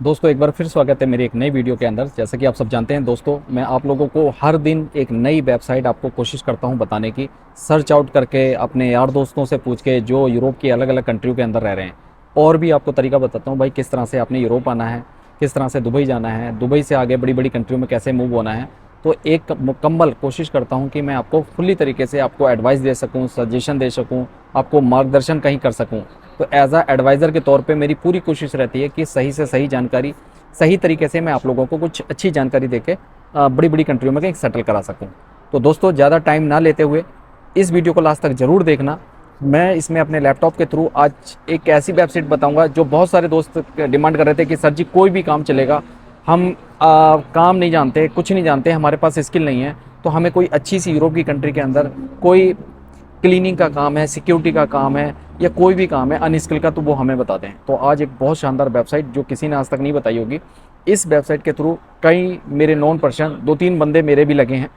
दोस्तों एक बार फिर स्वागत है मेरी एक नई वीडियो के अंदर। जैसा कि आप सब जानते हैं दोस्तों, मैं आप लोगों को हर दिन एक नई वेबसाइट आपको कोशिश करता हूं बताने की, सर्च आउट करके अपने यार दोस्तों से पूछ के जो यूरोप की अलग अलग कंट्रियों के अंदर रह रहे हैं। और भी आपको तरीका बताता हूं भाई, किस तरह से आपने यूरोप आना है, किस तरह से दुबई जाना है, दुबई से आगे बड़ी बड़ी कंट्रियों में कैसे मूव होना है। तो एक मुकम्मल कोशिश करता हूँ कि मैं आपको फुल्ली तरीके से आपको एडवाइस दे सकूँ, सजेशन दे सकूँ, आपको मार्गदर्शन कहीं कर सकूँ। तो एज अ एडवाइज़र के तौर पे मेरी पूरी कोशिश रहती है कि सही से सही जानकारी सही तरीके से मैं आप लोगों को कुछ अच्छी जानकारी देके बड़ी बड़ी कंट्रियों में कहीं सेटल करा सकूं। तो दोस्तों ज़्यादा टाइम ना लेते हुए इस वीडियो को लास्ट तक ज़रूर देखना। मैं इसमें अपने लैपटॉप के थ्रू आज एक ऐसी वेबसाइट बताऊंगा जो बहुत सारे दोस्त डिमांड कर रहे थे कि सर जी कोई भी काम चलेगा, हम काम नहीं जानते, कुछ नहीं जानते, हमारे पास स्किल नहीं है, तो हमें कोई अच्छी सी यूरोप की कंट्री के अंदर कोई क्लीनिंग का काम है, सिक्योरिटी का काम है, या कोई भी काम है अनस्किल का, तो वो हमें बता दें। तो आज एक बहुत शानदार वेबसाइट जो किसी ने आज तक नहीं बताई होगी, इस वेबसाइट के थ्रू कई मेरे नॉन पर्सन 2-3 बंदे मेरे भी लगे हैं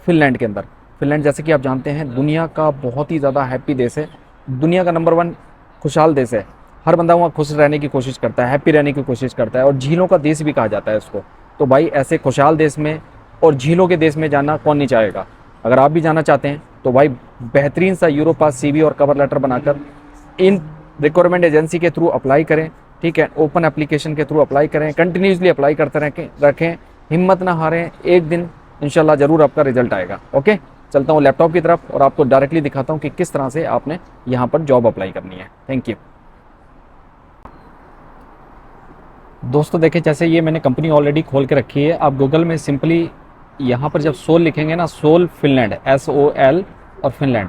फिनलैंड के अंदर। फिनलैंड जैसे कि आप जानते हैं दुनिया का बहुत ही ज़्यादा हैप्पी देश है, दुनिया का नंबर 1 खुशहाल देश है। हर बंदा वहाँ खुश रहने की कोशिश करता है, हैप्पी रहने की कोशिश करता है, और झीलों का देश भी कहा जाता है उसको। तो भाई ऐसे खुशहाल देश में और झीलों के देश में जाना कौन नहीं चाहेगा। अगर आप भी जाना चाहते हैं तो भाई बेहतरीन सा यूरोपास सीवी और कवर लेटर बनाकर इन रिक्वायरमेंट एजेंसी के थ्रू अप्लाई करें। ठीक है, ओपन एप्लीकेशन के थ्रू अप्लाई करें, कंटिन्यूसली अप्लाई करते रखें, हिम्मत ना हारें, एक दिन इंशाल्लाह ज़रूर आपका रिजल्ट आएगा। ओके, चलता हूँ लैपटॉप की तरफ और आपको डायरेक्टली दिखाता हूँ कि किस तरह से आपने यहाँ पर जॉब अप्लाई करनी है। थैंक यू दोस्तों। देखें, जैसे ये मैंने कंपनी ऑलरेडी खोल के रखी है। आप गूगल में सिंपली यहाँ पर जब सोल लिखेंगे ना, सोल फिनलैंड, SOL और फिनलैंड,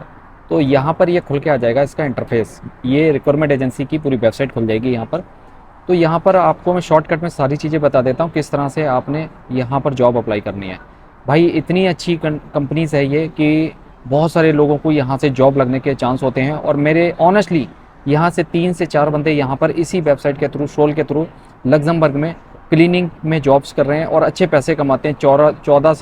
तो यहाँ पर ये खुल के आ जाएगा इसका इंटरफेस। ये रिक्वायरमेंट एजेंसी की पूरी वेबसाइट खुल जाएगी यहाँ पर। तो यहाँ पर आपको मैं शॉर्टकट में सारी चीज़ें बता देता हूँ किस तरह से आपने यहाँ पर जॉब अप्लाई करनी है। भाई इतनी अच्छी कंपनीज है ये कि बहुत सारे लोगों को यहाँ से जॉब लगने के चांस होते हैं, और मेरे ऑनेस्टली यहाँ से 3 से 4 बंदे यहाँ पर इसी वेबसाइट के थ्रू, सोल के थ्रू, लग्जमबर्ग में क्लीनिंग में जॉब्स कर रहे हैं और अच्छे पैसे कमाते हैं। 13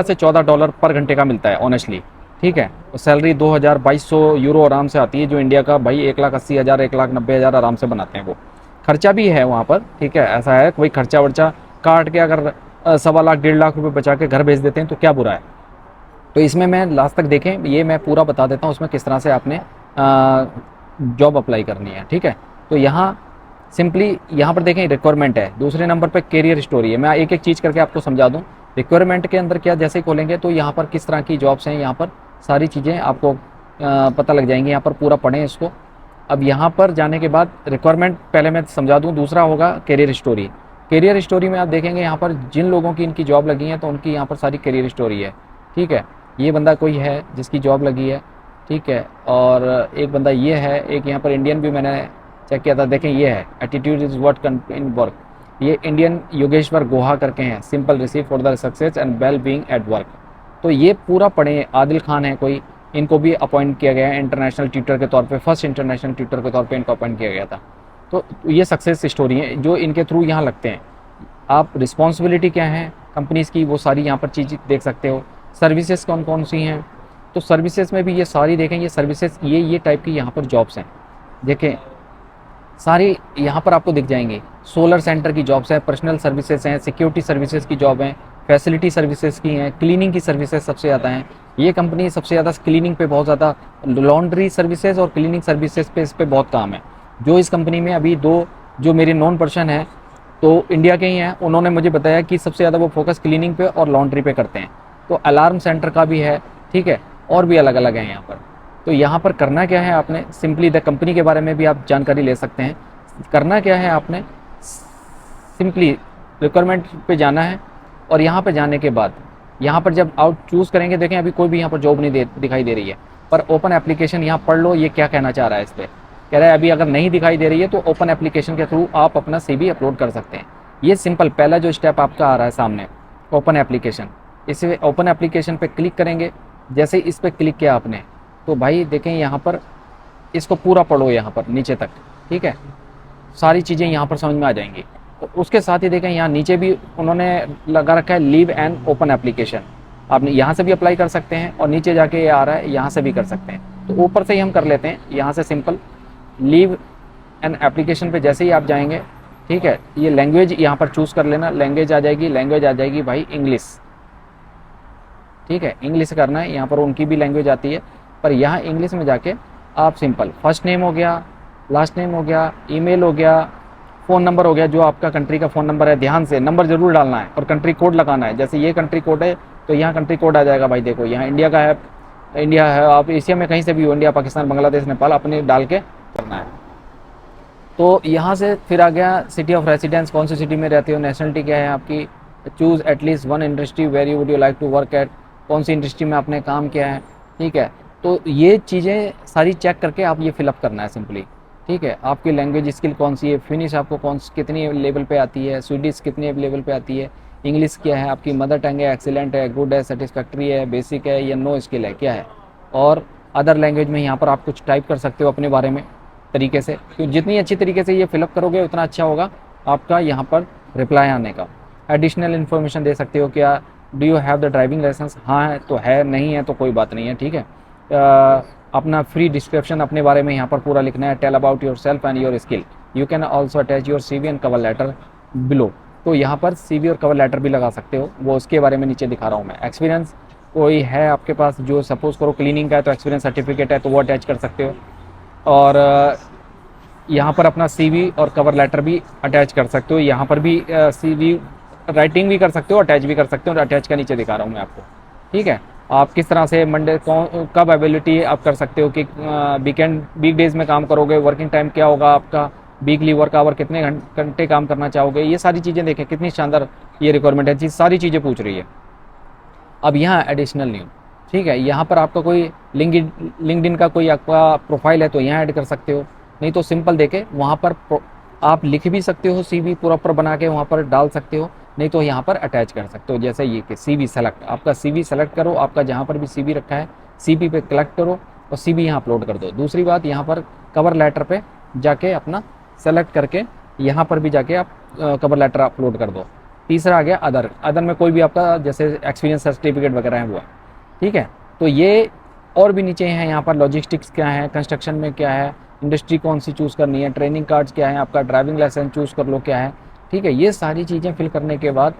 से $14 पर घंटे का मिलता है ऑनेस्टली। ठीक है, और सैलरी 2,000-2,200 यूरो आराम से आती है, जो इंडिया का भाई 1,80,000 1,90,000 आराम से बनाते हैं वो। खर्चा भी है वहाँ पर, ठीक है, ऐसा है कोई खर्चा वर्चा काट के अगर 1.25 लाख 1.5 लाख रुपये बचा के घर भेज देते हैं तो क्या बुरा है। तो इसमें मैं लास्ट तक देखें, ये मैं पूरा बता देता हूँ उसमें किस तरह से आपने जॉब अप्लाई करनी है। ठीक है, तो यहाँ सिंपली यहाँ पर देखें रिक्वायरमेंट है, दूसरे नंबर पे करियर स्टोरी है। मैं एक एक चीज़ करके आपको समझा दूँ। रिक्वायरमेंट के अंदर क्या, जैसे ही खोलेंगे तो यहाँ पर किस तरह की जॉब्स हैं, यहाँ पर सारी चीज़ें आपको पता लग जाएंगी। यहाँ पर पूरा पढ़ें इसको। अब यहाँ पर जाने के बाद रिक्वायरमेंट पहले मैं समझा दूँ, दूसरा होगा करियर स्टोरी। करियर स्टोरी में आप देखेंगे यहाँ पर जिन लोगों की इनकी जॉब लगी है तो उनकी यहाँ पर सारी करियर स्टोरी है। ठीक है, ये बंदा कोई है जिसकी जॉब लगी है, ठीक है, और एक बंदा ये है, एक यहाँ पर इंडियन भी मैंने चेक किया था, देखें ये है, attitude is what in work. ये इंडियन योगेश्वर गुहा करके हैं, simple receive for the success and well being at work. तो ये पूरा पढ़े। आदिल खान है कोई, इनको भी अपॉइंट किया गया है इंटरनेशनल ट्यूटर के तौर पे, फर्स्ट इंटरनेशनल ट्यूटर के तौर पे इनको अपॉइंट किया गया था। तो ये सक्सेस स्टोरी है जो इनके थ्रू यहाँ लगते हैं। आप रिस्पॉन्सिबिलिटी क्या है कंपनीज़ की, वो सारी यहाँ पर चीज़ देख सकते हो। सर्विसेज कौन कौन सी हैं, तो सर्विसेज में भी ये सारी देखें, ये सर्विसेज ये टाइप की यहाँ पर जॉब्स हैं। देखें सारी यहाँ पर आपको दिख जाएंगी। सोलर सेंटर की जॉब्स हैं, पर्सनल सर्विसेज हैं, सिक्योरिटी सर्विसेज की जॉब हैं, फैसिलिटी सर्विसेज की हैं, क्लीनिंग की सर्विसेज सबसे ज़्यादा हैं। ये कंपनी सबसे ज़्यादा क्लीनिंग पे बहुत ज़्यादा, लॉन्ड्री सर्विसेज और क्लीनिंग सर्विसेज पे इस पर बहुत काम है। जो इस कंपनी में अभी 2 जो मेरे नॉन पर्सन हैं तो इंडिया के ही हैं, उन्होंने मुझे बताया कि सबसे ज़्यादा वो फोकस क्लीनिंग पे और लॉन्ड्री पे करते हैं। तो अलार्म सेंटर का भी है, ठीक है, और भी अलग अलग हैं यहाँ पर। तो यहाँ पर करना क्या है आपने, सिंपली द कंपनी के बारे में भी आप जानकारी ले सकते हैं। करना क्या है आपने, सिंपली रिक्वायरमेंट पे जाना है, और यहाँ पे जाने के बाद यहाँ पर जब आउट चूज़ करेंगे, देखें अभी कोई भी यहाँ पर जॉब नहीं दिखाई दे रही है, पर ओपन एप्लीकेशन यहाँ पढ़ लो ये क्या कहना चाह रहा है। इस पर कह रहा है अभी अगर नहीं दिखाई दे रही है तो ओपन एप्लीकेशन के थ्रू आप अपना CV अपलोड कर सकते हैं। ये सिंपल पहला जो स्टेप आपका आ रहा है सामने, ओपन एप्लीकेशन। इसे ओपन एप्लीकेशन पे क्लिक करेंगे। जैसे इस पर क्लिक किया आपने तो भाई देखें यहाँ पर इसको पूरा पढ़ो यहाँ पर नीचे तक, ठीक है, सारी चीज़ें यहाँ पर समझ में आ जाएंगी। तो उसके साथ ही देखें यहाँ नीचे भी उन्होंने लगा रखा है लीव एंड ओपन एप्लीकेशन। आप यहाँ से भी अप्लाई कर सकते हैं, और नीचे जाके ये आ रहा है यहाँ से भी कर सकते हैं। तो ऊपर से ही हम कर लेते हैं, यहाँ से सिंपल लीव एंड एप्लीकेशन पे जैसे ही आप जाएंगे ठीक है। ये लैंग्वेज यहाँ पर चूज़ कर लेना, लैंग्वेज आ जाएगी, लैंग्वेज आ जाएगी भाई इंग्लिश, ठीक है, इंग्लिश करना है। यहाँ पर उनकी भी लैंग्वेज आती है, पर यहाँ इंग्लिश में जाके आप सिंपल फर्स्ट नेम हो गया, लास्ट नेम हो गया, ईमेल हो गया, फ़ोन नंबर हो गया, जो आपका कंट्री का फ़ोन नंबर है, ध्यान से नंबर ज़रूर डालना है, और कंट्री कोड लगाना है। जैसे ये कंट्री कोड है तो यहाँ कंट्री कोड आ जाएगा भाई, देखो यहाँ इंडिया का है, इंडिया है, आप एशिया में कहीं से भी हो, इंडिया, पाकिस्तान, बांग्लादेश, नेपाल, अपने डाल के करना है। तो यहाँ से फिर आ गया सिटी ऑफ रेसिडेंस, कौन सी सिटी में रहते हो, नेशनलिटी क्या है आपकी, choose at least one industry where you would you like to work at, कौन सी इंडस्ट्री में आपने काम किया है, ठीक है। तो ये चीज़ें सारी चेक करके आप ये फिलअप करना है सिंपली, ठीक है। आपकी लैंग्वेज स्किल कौन सी है, फिनिश आपको कितनी लेवल पे आती है, स्वीडिश कितनी लेवल पे आती है, इंग्लिश क्या है आपकी, मदर टंग है, एक्सीलेंट है, गुड है, सेटिस्फैक्ट्री है, बेसिक है, या नो स्किल है, क्या है। और अदर लैंग्वेज में यहाँ पर आप कुछ टाइप कर सकते हो अपने बारे में तरीके से, क्योंकि जितनी अच्छी तरीके से ये फिलअप करोगे उतना अच्छा होगा आपका यहाँ पर रिप्लाई आने का। एडिशनल इन्फॉर्मेशन दे सकते हो, क्या do you have the driving licence, हाँ है तो है, नहीं है तो कोई बात नहीं है, ठीक है। अपना फ्री डिस्क्रिप्शन अपने बारे में यहाँ पर पूरा लिखना है, tell about yourself and your skill, you can also attach your CV and cover letter below. तो यहाँ पर CV और कवर लेटर भी लगा सकते हो, वो उसके बारे में नीचे दिखा रहा हूँ मैं। एक्सपीरियंस कोई है आपके पास, जो सपोज़ करो क्लीनिंग का है तो एक्सपीरियंस सर्टिफिकेट है तो वो अटैच कर सकते हो, और यहाँ पर अपना CV और कवर लेटर भी अटैच कर सकते हो। यहाँ पर भी CV राइटिंग भी कर सकते हो, अटैच भी कर सकते हो, और अटैच का नीचे दिखा रहा हूँ मैं आपको, ठीक है। आप किस तरह से मंडे कब अवेलेबिलिटी आप कर सकते हो, कि वीकेंड वीकडेज़ में काम करोगे, वर्किंग टाइम क्या होगा आपका, वीकली वर्क आवर कितने घंटे काम करना चाहोगे, ये सारी चीज़ें देखें, कितनी शानदार ये रिक्वायरमेंट है, सारी चीज़ें पूछ रही है। अब यहाँ एडिशनल न्यू, ठीक है, यहाँ पर आपका कोई लिंक्डइन का कोई आपका प्रोफाइल है तो यहाँ ऐड कर सकते हो, नहीं तो सिंपल देके वहाँ पर आप लिख भी सकते हो, CV प्रॉपर बना के वहाँ पर डाल सकते हो, नहीं तो यहाँ पर अटैच कर सकते हो। जैसे ये कि CV सेलेक्ट, आपका CV सेलेक्ट करो, आपका जहाँ पर भी CV रखा है CV पे क्लिक करो और CV यहाँ अपलोड कर दो। दूसरी बात, यहाँ पर कवर लेटर पे जाके अपना सेलेक्ट करके यहाँ पर भी जाके आप कवर लेटर अपलोड कर दो। तीसरा आ गया अदर, अदर में कोई भी आपका जैसे एक्सपीरियंस सर्टिफिकेट वगैरह है वो है, ठीक है। तो ये और भी नीचे हैं, यहाँ पर लॉजिस्टिक्स क्या है, कंस्ट्रक्शन में क्या है, इंडस्ट्री कौन सी चूज़ करनी है, ट्रेनिंग कार्ड्स क्या है, आपका ड्राइविंग लाइसेंस चूज़ कर लो क्या है, ठीक है। ये सारी चीज़ें फिल करने के बाद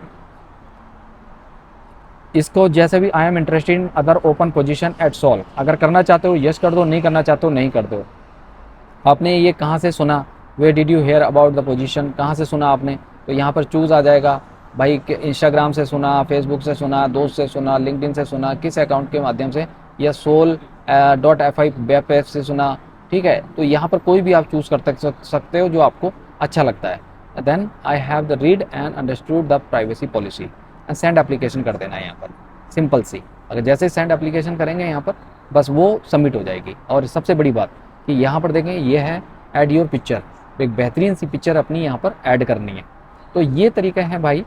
इसको जैसे भी I am interested in other open position at solve, अगर करना चाहते हो यस कर दो, नहीं करना चाहते हो नहीं कर दो। आपने ये कहाँ से सुना, where did you hear about the position, कहाँ से सुना आपने, तो यहाँ पर चूज़ आ जाएगा भाई, इंस्टाग्राम से सुना, फेसबुक से सुना, दोस्त से सुना, लिंक्डइन से सुना, किस अकाउंट के माध्यम से, या soul.fi वेब पेज से सुना, ठीक है। तो यहाँ पर कोई भी आप चूज़ कर सकते हो जो आपको अच्छा लगता है। Then I have the read and understood the privacy policy and send application कर देना है यहाँ पर, सिंपल सी। अगर जैसे सेंड एप्लीकेशन करेंगे यहाँ पर बस वो सबमिट हो जाएगी। और सबसे बड़ी बात कि यहाँ पर देखें, ये है ऐड योर पिक्चर, एक बेहतरीन सी पिक्चर अपनी यहाँ पर ऐड करनी है। तो ये तरीका है भाई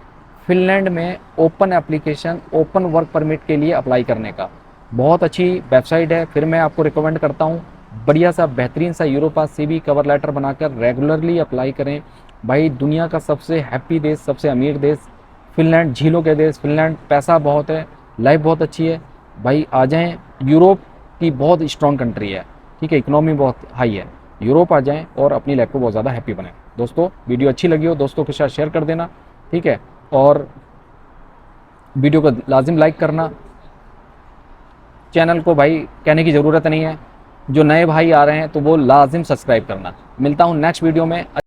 फिनलैंड में open application, open work permit के लिए अप्लाई करने का। बहुत अच्छी वेबसाइट है, फिर मैं आपको रिकमेंड करता हूँ, बढ़िया सा बेहतरीन सा यूरोपास CV कवर लेटर बनाकर रेगुलरली अप्लाई करें। भाई दुनिया का सबसे हैप्पी देश, सबसे अमीर देश फिनलैंड, झीलों के देश फिनलैंड, पैसा बहुत है, लाइफ बहुत अच्छी है भाई, आ जाएं। यूरोप की बहुत स्ट्रॉन्ग कंट्री है, ठीक है, इकोनॉमी बहुत हाई है, यूरोप आ जाएं और अपनी लाइफ को बहुत ज़्यादा हैप्पी बनाएं। दोस्तों वीडियो अच्छी लगी हो दोस्तों के साथ शेयर कर देना, ठीक है, और वीडियो को लाजिम लाइक करना। चैनल को भाई कहने की ज़रूरत नहीं है, जो नए भाई आ रहे हैं तो वो लाजिम सब्सक्राइब करना। मिलता हूँ नेक्स्ट वीडियो में।